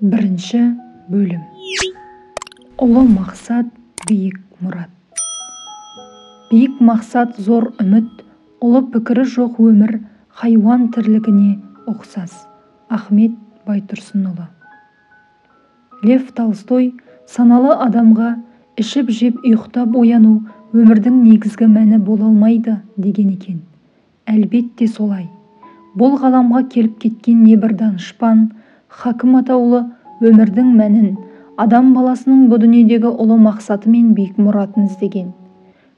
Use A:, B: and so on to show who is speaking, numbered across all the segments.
A: Бірінші бөлім. Ұлы мақсат, биік мұрат. Биік мақсат, зор үміт, ұлы пікірі жоқ өмір хайуан тірлігіне ұқсас. Ахмет Байтұрсынұлы. Лев Толстой саналы адамға ішіп-жеп ұйықтап ояну өмірдің негізгі мәні бола алмайды деген екен. Әлбетте солай. Бұл ғаламға келіп кеткен небір данышпан, хакім атаулы өмірдің мәнін, адам баласының бұл дүниедегі ұлы мақсаты мен биік мұратын іздеген.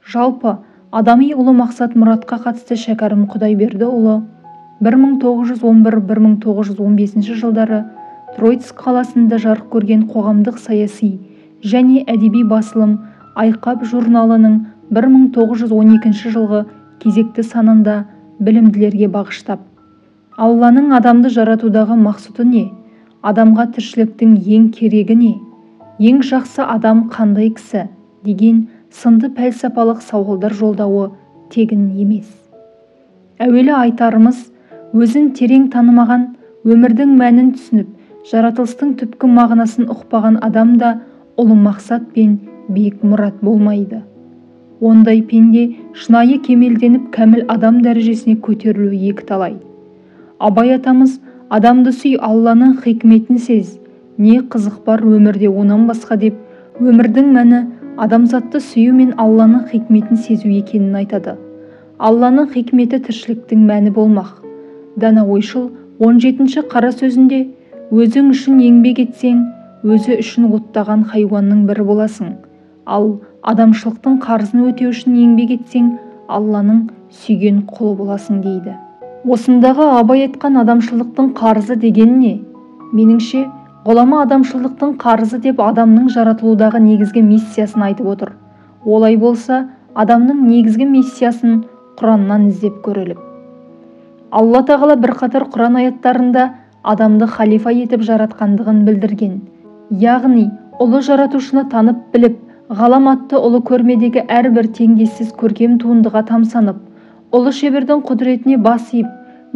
A: Жалпы, адами ұлы мақсат мұратқа қатысты Шәкәрім Құдайбердіұлы 1911-1915 жылдары Троицк қаласында жарық көрген қоғамдық саяси және әдеби басылым Айқап журналының 1912 жылғы кезекті санында білімділерге бағыштап, Алланың адамды жаратудағы мақсұты не? Адамға тіршіліктің ең керегі не? Ең жақсы адам қандай кісі? Деген сынды пәлсапалық сауалдар жолдауы тегін емес. Әуелі айтарымыз, өзін терең танымаған, өмірдің мәнін түсініп, жаратылыстың түпкі мағынасын ұқпаған адамда ұлы мақсат пен биік мұрат болмайды. Ондай пенде шынайы кемелденіп кәміл адам дәрежесіне көтерілуі екіталай. Абай атамыз адамды сүй, Алланың хикметін сез, не қызық бар өмірде онан басқа деп, өмірдің мәні адамзатты сүю мен Алланың хикметін сезу екенін айтады. Алланың хикметі тіршіліктің мәні болмақ. Дана ойшыл 17-ші қара сөзінде, өзің үшін еңбек етсең, өзі үшін оттаған хайуанның бірі боласың. Ал адамшылықтың қарызын өтеу үшін еңбек етсең, Алланың сүйген құлы боласың дейді. Осындағы Абай айтқан адамшылықтың қарызы деген не? Меніңше, ғұлама адамшылықтың қарызы деп адамның жаратылудағы негізгі миссиясын айтып отыр. Олай болса, адамның негізгі миссиясын Құраннан іздеп көрелік. Алла тағала бірқатар Құран аяттарында адамды халифа етіп жаратқандығын білдірген. Яғни, ұлы жаратушыны танып біліп, ғаламатты ұлы көрмедегі әрбір теңдессіз көркем туындыға тамсанып, ұлы шебердің құдіретіне бас иіп,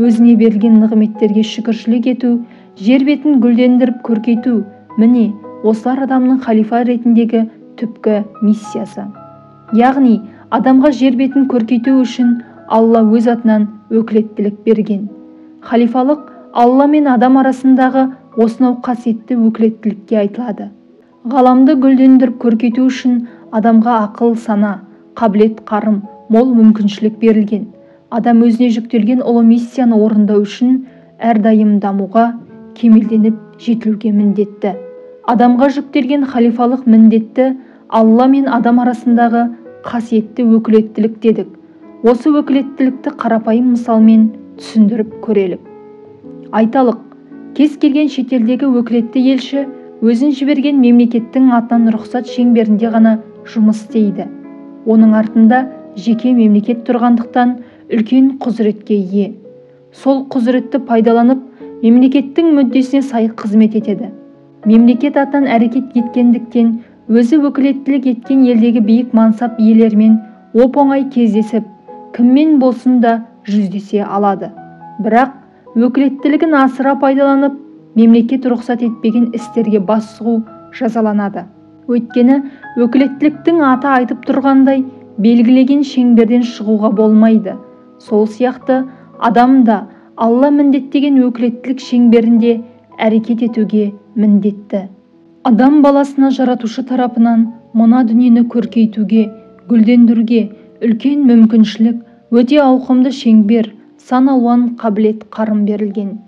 A: өзіне берілген нығметтерге шүкіршілік ету, жер бетін гүлдендіріп көркейту, міне, осылар адамның халифа ретіндегі түпкі миссиясы. Яғни, адамға жер бетін көркейту үшін Алла өз атынан өкілеттілік берген. Халифалық Алла мен адам арасындағы осынау қасиетті өкілеттілікке айтылады. Ғаламды гүлдендіріп көркейту үшін адамға ақыл, сана, қабілет, қарым, мол мүмкіншілік берілген. Адам өзіне жүктелген ұлы миссияны орындау үшін әрдайым дамуға, кемелденіп жетілуге міндетті. Адамға жүктелген халифалық міндетті Алла мен адам арасындағы қасиетті өкілеттілік дедік. Осы өкілеттілікті қарапайым мысалмен түсіндіріп көрелік. Айталық, кез келген шетелдегі өкілетті елші өзін жіберген мемлекеттің атынан рұқсат шеңберінде ғана жұмыс істейді. Оның артында жеке мемлекет тұрғандықтан үлкен құзыретке ие. Сол құзыретті пайдаланып, мемлекеттің мүддесіне сай қызмет етеді. Мемлекет атынан әрекет еткендіктен, өзі өкілеттілік еткен елдегі биік мансап иелерімен оп-оңай кездесіп, кіммен болсын да жүздесе алады. Бірақ өкілеттілігін асыра пайдаланып, мемлекет рұқсат етпеген істерге бас сұғу жазаланады. Өйткені өкілеттіліктің аты айтып тұрғандай, белгілеген шеңберден шығуға болмайды. Сол сияқты адам да Алла міндеттеген өкілеттілік шеңберінде әрекет етуге міндетті. Адам баласына жаратушы тарапынан мына дүниені көркейтуге, гүлдендіруге үлкен мүмкіншілік, өте ауқымды шеңбер, сан алуан қабілет, қарым берілген.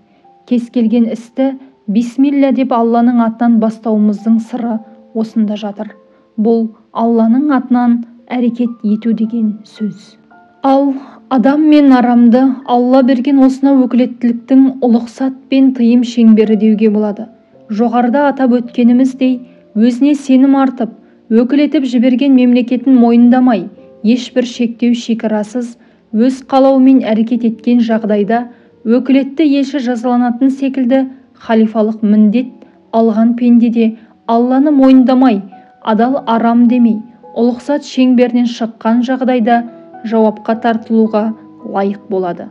A: Кез келген істі бисмилля деп Алланың атынан бастауымыздың сыры осында жатыр. Бұл Алланың атынан әрекет ету деген сөз. Ал адам мен арамды Алла берген осынау өкілеттіліктің ұлықсат пен тыйым шеңбері деуге болады. Жоғарыда атап өткеніміздей, өзіне сенім артып, өкілетіп жіберген мемлекетін мойындамай, ешбір шектеу шекарасыз өз қалауымен әрекет еткен жағдайда өкілетті елші жазаланатын секілді халифалық міндет алған пенде Алланы мойындамай, адал арам демей, ұлықсат шеңберінен шыққан жағдайда жауапқа тартылуға лайық болады.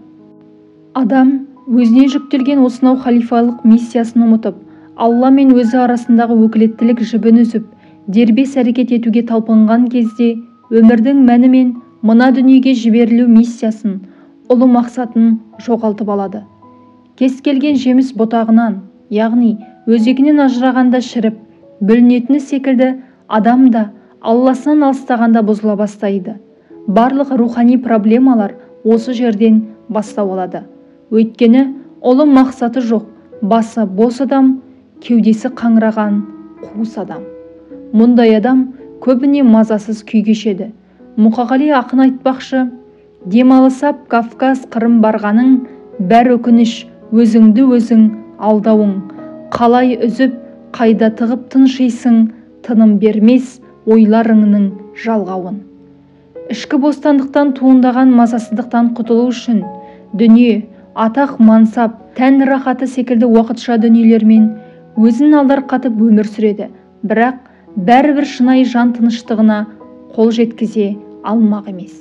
A: Адам өзіне жүктелген осынау халифалық миссиясын ұмытып, Алла мен өзі арасындағы өкілеттілік жібін үзіп, дербес әрекет етуге талпынған кезде өмірдің мәні мен мына дүниеге жіберілу миссиясын, ұлы мақсатын жоғалтып алады. Кез келген жеміс бұтағынан, яғни өзегінен ажырағанда шіріп, бүлінетіні секілді адам да Алласынан алыстағанда бұзыла бастайды. Барлық рухани проблемалар осы жерден бастау алады. Өйткені ұлы мақсаты жоқ, басы бос адам, кеудесі қаңыраған қуыс адам. Мұндай адам көбіне мазасыз күй кешеді. Мұқағали ақын айтпақшы: демалысап Кавказ Қырым барғаның, бәр өкініш өзіңді өзің алдауың. Қалай үзіп, қайда тығып тыншисың, тыным бермес ойларыңның жалғауын. Ішкі бостандықтан туындаған мазасыздықтан құтылу үшін дүние, атақ, мансап, тән рахаты секілді уақытша дүниелермен өзін алдарқатып өмір сүреді, бірақ бәрібір шынайы жан тыныштығына қол жеткізе алмақ емес.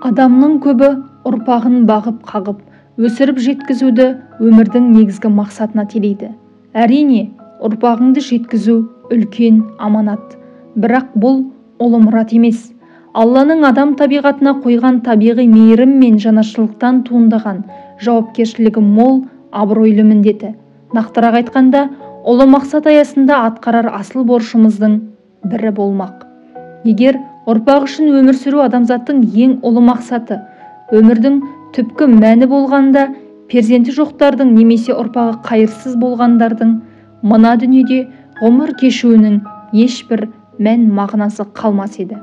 A: Адамның көбі ұрпағын бағып қағып, өсіріп жеткізуді өмірдің негізгі мақсатына телейді. Әрине, ұрпағыңды жеткізу үлкен аманат, бірақ бұл ұлы мұрат емес. Алланың адам табиғатына қойған табиғи мейірім мен жанашырлықтан туындаған жауапкершілігі мол, абыройлы міндеті. Нақтырақ айтқанда, ұлы мақсат аясында атқарар асыл борышымыздың бірі болмақ. Егер ұрпақ үшін өмір сүру адамзаттың ең ұлы мақсаты, өмірдің түпкі мәні болғанда, перзенті жоқтардың немесе ұрпағы қайырсыз болғандардың мына дүниеде ғұмыр кешуінің ешбір мән мағынасы қалмас еді.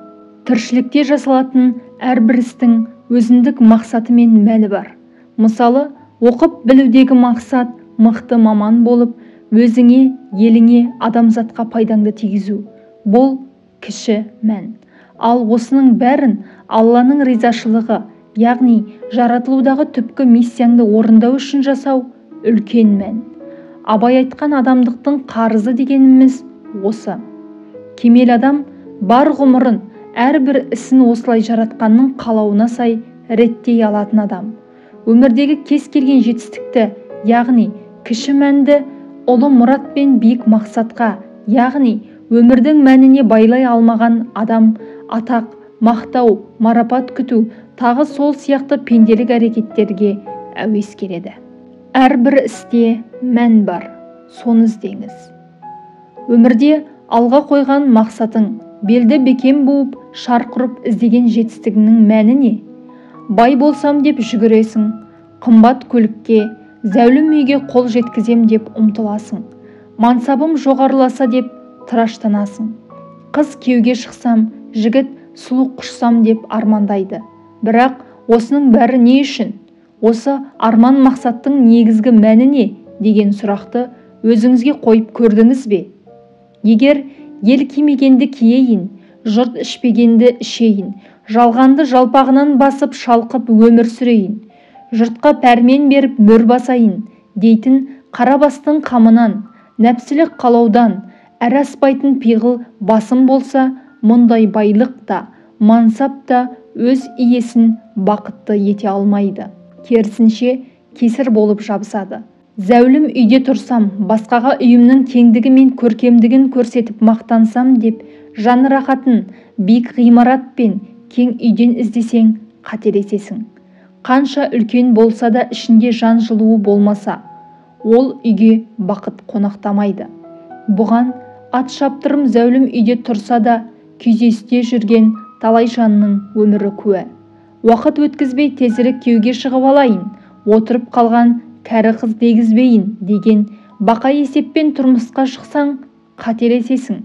A: Тіршілікте жасалатын әрбір істің өзіндік мақсаты мен мәні бар. Мысалы, оқып білудегі мақсат мықты маман болып, өзіңе, еліңе, адамзатқа пайдаңды тигізу. Бұл кіші мән. Ал осының бәрін Алланың ризашылығы, яғни жаратылудағы түпкі миссияңды орындау үшін жасау үлкен мән. Абай айтқан адамдықтың қарызы дегеніміз осы. Кемел адам бар ғұмырын, әрбір ісін осылай жаратқанның қалауына сай реттей алатын адам. Өмірдегі кез келген жетістікті, яғни кіші мәнді ұлы мұрат пен биік мақсатқа, яғни өмірдің мәніне байлай алмаған адам атақ, мақтау, марапат күту, тағы сол сияқты пенделік әрекеттерге әуес келеді. Әрбір істе мән бар, соны іздеңіз. Өмірде алға қойған мақсатың, белді бекем буып, шарқ ұрып іздеген жетістігінің мәні не? Бай болсам деп жүгіресің, қымбат көлікке, зәулім үйге қол жеткізем деп ұмтыласың. Мансабым жоғарыласа деп тыраштанасың. Қыз күйеуге шықсам, жігіт сұлу құшсам деп армандайды. Бірақ осының бәрі не үшін? Осы арман мақсаттың негізгі мәні не деген сұрақты өзіңізге қойып көрдіңіз бе? Егер ел кимегенді киейін, жұрт ішпегенді ішейін, жалғанды жалпағынан басып шалқып өмір сүрейін, жұртқа пәрмен беріп мөр басайын дейтін қарабастың қамынан, нәпсілік қалаудан әрі аспайтын пиғыл басым болса, мұндай байлық та, мансап та өз иесін бақытты ете алмайды. Керісінше кесір болып жабысады. Зәулім үйде тұрсам, басқаға үйімнің кеңдігі мен көркемдігін көрсетіп мақтансам деп, жан рахатын биік ғимарат пен кең үйден іздесең, қателесесің. Қанша үлкен болса да ішінде жан жылуы болмаса, ол үйге бақыт қонақтамайды. Бұған ат шаптырым зәулім үйде тұрса да, күйзесте жүрген талай жанның өмірі куә. Уақыт өткізбей тезірек күйеуге шығып алайын, отырып қалған кәрі қыз дегізбейін деген бақа есеппен тұрмысқа шықсаң, қателесесің.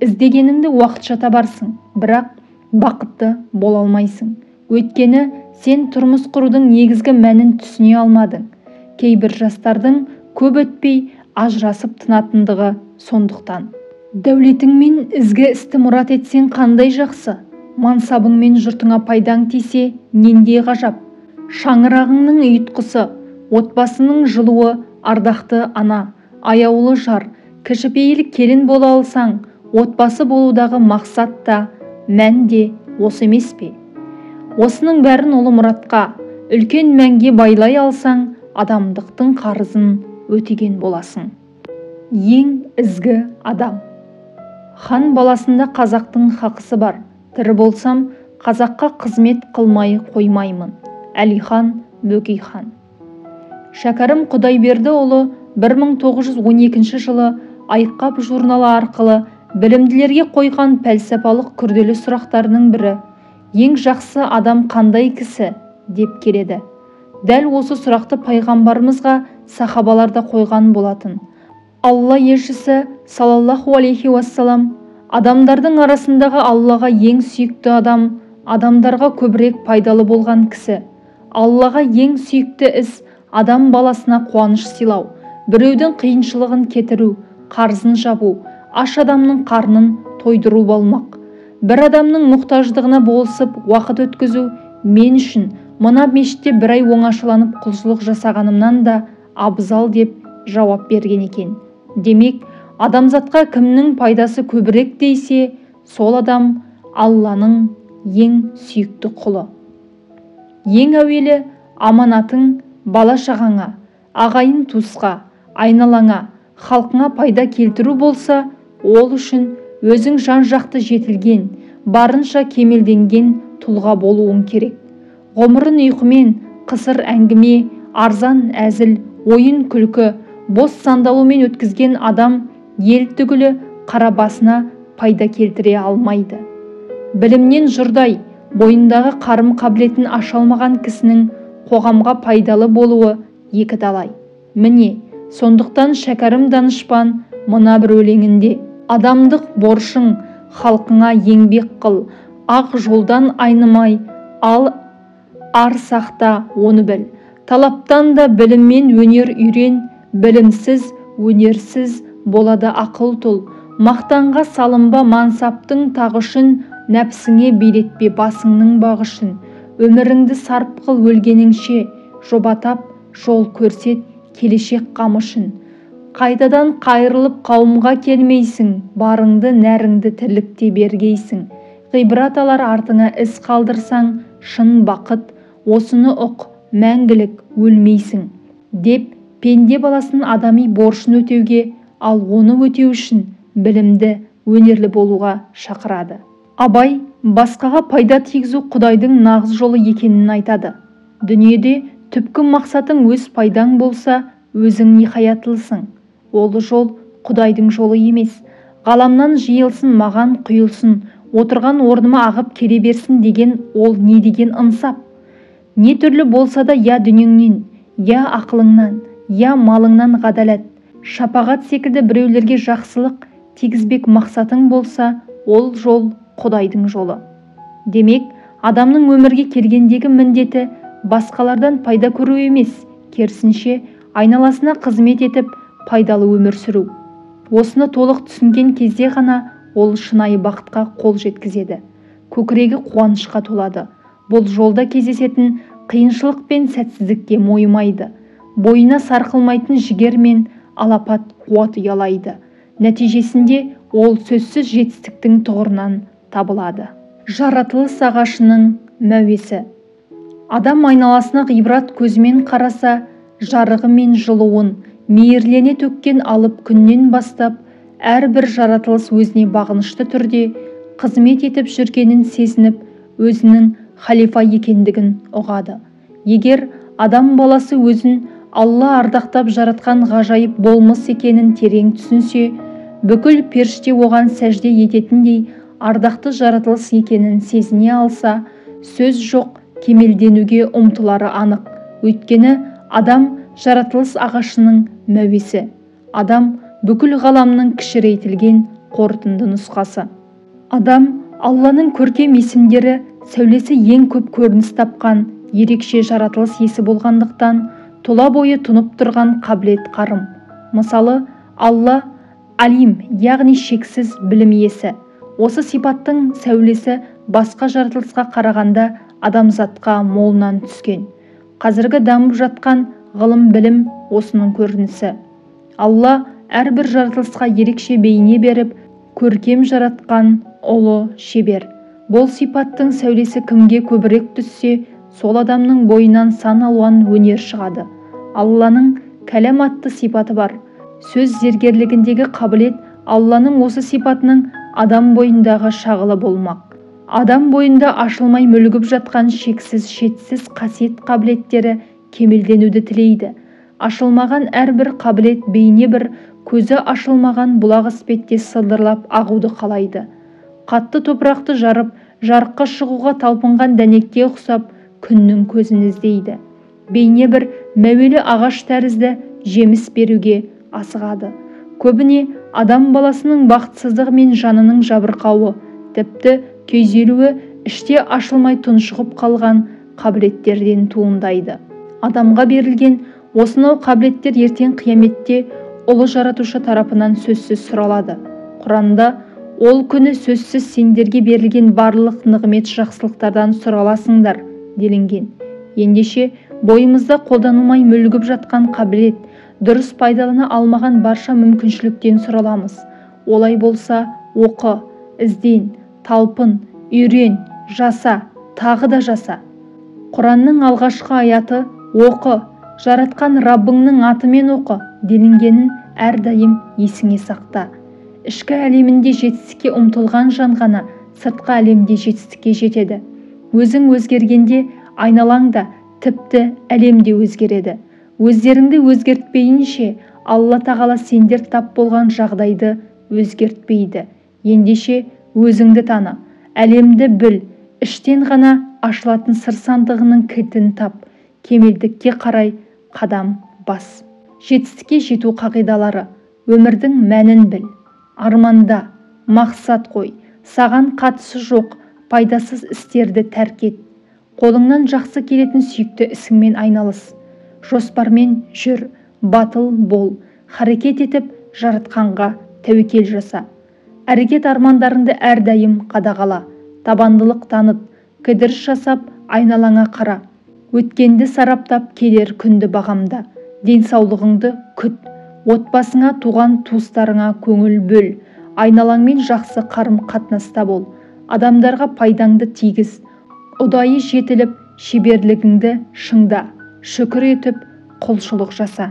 A: Іздегеніңді уақытша табарсың, бірақ бақытты бола алмайсың. Өйткені сен тұрмыс құрудың негізгі мәнін түсіне алмадың. Кейбір жастардың көп өтпей ажырасып тынатындығы сондықтан. Дәулетіңмен ізгі істі мұрат етсең қандай жақсы, мансабыңмен жұртыңа пайдаң тисе нендей ғажап. Шаңырағыңның ұйытқысы, отбасының жылуы, ардақты ана, аяулы жар, кішіпейіл келін бола алсаң, отбасы болудағы мақсат та, мән де осы емес пе? Осының бәрін ұлы мұратқа, үлкен мәнге байлай алсаң, адамдықтың қарызын өтеген боласың. ең ізгі адам. Хан баласында қазақтың хақысы бар. Тірі болсам, қазаққа қызмет қылмай қоймаймын. Әлихан Бөкейхан. Шәкәрім Құдайбердіұлы 1912 жылы Айқап журналы арқылы білімділерге қойған пәлсапалық күрделі сұрақтарының бірі «Ең жақсы адам қандай кісі?» деп келеді. Дәл осы сұрақты пайғамбарымызға сахабаларда қойған болатын. Алла елшісі саллаллаху алейхи уассалам, адамдардың арасындағы Аллаға ең сүйікті адам, адамдарға көбірек пайдалы болған кісі. Аллаға ең сүйікті іс адам баласына қуаныш сыйлау, біреудің қиыншылығын кетіру, қарызын жабу, аш адамның қарнын тойдыру болмақ. Бір адамның мұқтаждығына болысып уақыт өткізу мен үшін мына мешітте бір ай оңашаланып құлшылық жасағанымнан да абзал деп жауап берген екен. Демек, адамзатқа кімнің пайдасы көбірек дейсе, сол адам Алланың ең сүйікті құлы. Ең әуелі аманатың бала-шағаңа, ағайын туысқа, айналаңа, халқыңа пайда келтіру болса, ол үшін өзің жан-жақты жетілген, барынша кемелденген тұлға болуың керек. Ғұмырын ұйқымен, қысыр әңгіме, арзан әзіл, ойын күлкі, бос сандалумен өткізген адам ел түгілі қара басына пайда келтіре алмайды. Білімнен жұрдай, бойындағы қарым-қабілетін аша алмаған кісінің қоғамға пайдалы болуы екі талай. Міне, сондықтан Шәкәрім данышпан мына бір өлеңінде: «Адамдық борышың халқыңа еңбек қыл, ақ жолдан айнымай, ал ар сақта оны біл. Талаптан да біліммен өнер үйрен, білімсіз, өнерсіз болады ақыл тұл. Мақтанға салынба мансаптың тағышын, нәпсіңе билетпе басыңның бағышын. Өміріңді сарп қыл өлгеніңше, жобатап жол көрсет келешек қамышын. Қайтадан қайырылып қауымға келмейсің, барыңды нәріңді тірлікте бергейсің. Ғибрат алар артыңа із қалдырсаң, шын бақыт, осыны ұқ, мәңгілік өлмейсің» деп пенде баласын адами борышын өтеуге, ал оны өтеу үшін білімді, өнерлі болуға шақырады. Абай басқаға пайда тигізу Құдайдың нағыз жолы екенін айтады. Дүниеде түпкі мақсатың өз пайдаң болса, өзің ниһаятылысың. Ол жол Құдайдың жолы емес. Ғаламнан жиылсын, маған құйылсын, отырған орныма ағып келе берсін деген ол не деген ынсап? Не түрлі болса да, я дүниеңнен, я ақылыңнан, я малыңнан ғадалет, шапағат секілді біреулерге жақсылық тигізбек мақсатың болса, ол жол Құдайдың жолы. Демек, адамның өмірге келгендегі міндеті басқалардан пайда көру емес, керісінше айналасына қызмет етіп, пайдалы өмір сүру. Осыны толық түсінген кезде ғана ол шынайы бақытқа қол жеткізеді. Көкірегі қуанышқа толады. Бұл жолда кездесетін қиыншылық пен сәтсіздікке мойымайды. Бойына сарқылмайтын жігер мен алапат қуат ұялайды. Нәтижесінде ол сөзсіз жетістіктің тұғырынан табылады. Жаратылыс ағашының мәуесі. Адам айналасына ғибрат көзімен қараса, жарығы мен жылуын мейірлене төккен алып күннен бастап, әрбір жаратылыс өзіне бағынышты түрде қызмет етіп жүргенін сезініп, өзінің халифа екендігін ұғады. Егер адам баласы өзін Алла ардақтап жаратқан ғажайып болмыс екенін терең түсінсе, бүкіл періште оған сәжде ететіндей ардақты жаратылыс екенін сезіне алса, сөз жоқ, кемелденуге ұмтылары анық. Өйткені адам жаратылыс ағашының мәуесі. Адам бүкіл ғаламның кішірейтілген қорытынды нұсқасы. Адам Алланың көркем есімдері, сәулесі ең көп көрініс тапқан ерекше жаратылыс иесі болғандықтан, тұла бойы тұнып тұрған қабілет қарым. Мысалы, Алла алим, яғни шексіз білім иесі. Осы сипаттың сәулесі басқа жаратылысқа қарағанда адамзатқа молынан түскен. Қазіргі дамып жатқан ғылым білім осының көрінісі. Алла әрбір жаратылысқа ерекше бейне беріп, көркем жаратқан ұлы шебер. Бұл сипаттың сәулесі кімге көбірек түссе, сол адамның бойынан сан алуан өнер шығады. Алланың кәлем атты сипаты бар. Сөз зергерлігіндегі қабілет Алланың осы сипатының адам бойындағы шағылы болмақ. Адам бойында ашылмай мүлгіп жатқан шексіз шетсіз қасиет қабілеттері кемелденуді тілейді. Ашылмаған әрбір қабілет бейне бір көзі ашылмаған бұлақ іспеттес сылдырлап ағуды қалайды. Қатты топырақты жарып, жарыққа шығуға талпынған дәнекке ұқсап күннің көзін іздейді. Бейне бір мәуелі ағаш тәрізді жеміс беруге асығады. Көбіне адам баласының бақытсыздығы мен жанының жабырқауы, тіпті күйзелуі іште ашылмай тұншығып қалған қабілеттерден туындайды. Адамға берілген осынау қабілеттер ертең қияметте ұлы жаратушы тарапынан сөзсіз сұралады. Құранда ол күні сөзсіз сендерге берілген барлық нығмет жақсылықтардан сұраласыңдар делінген. Ендеше бойымызда қолданылмай мүлгіп жатқан қабілет, дұрыс пайдалана алмаған барша мүмкіншіліктен сұраламыз. Олай болса, оқы, ізден, талпын, үйрен, жаса, тағы да жаса. Құранның алғашқы аяты «Оқы, жаратқан Раббыңның атымен оқы» делінгенін әрдайым есіңе сақта. Ішкі әлемінде жетістікке ұмтылған жан ғана сыртқы әлемде жетістікке жетеді. Өзің өзгергенде айналаң да тіпті әлемде өзгереді. Өздеріңді өзгертпейінше Алла тағала сендер тап болған жағдайды өзгертпейді. Ендеше өзіңді таны, әлемді біл, іштен ғана ашылатын сыр сандығының кілтін тап, кемелдікке қарай қадам бас. Жетістікке жету қағидалары: өмірдің мәнін біл, арманда, мақсат қой, саған қатысы жоқ пайдасыз істерді тәрк ет, қолыңнан жақсы келетін сүйікті ісіңмен айналыс, жоспармен жүр, батыл бол, харекет етіп жаратқанға тәуекел жаса. Әрекет армандарыңды әрдайым қадағала, табандылық таныт, кідіріс жасап айналаңа қара. Өткенді сараптап келер күнді бағамда, денсаулығыңды күт, отбасыңа, туған туыстарыңа көңіл бөл, айналаңмен жақсы қарым қатынаста бол, адамдарға пайдаңды тигіз, ұдайы жетіліп шеберлігіңді шыңда, шүкір етіп құлшылық жаса.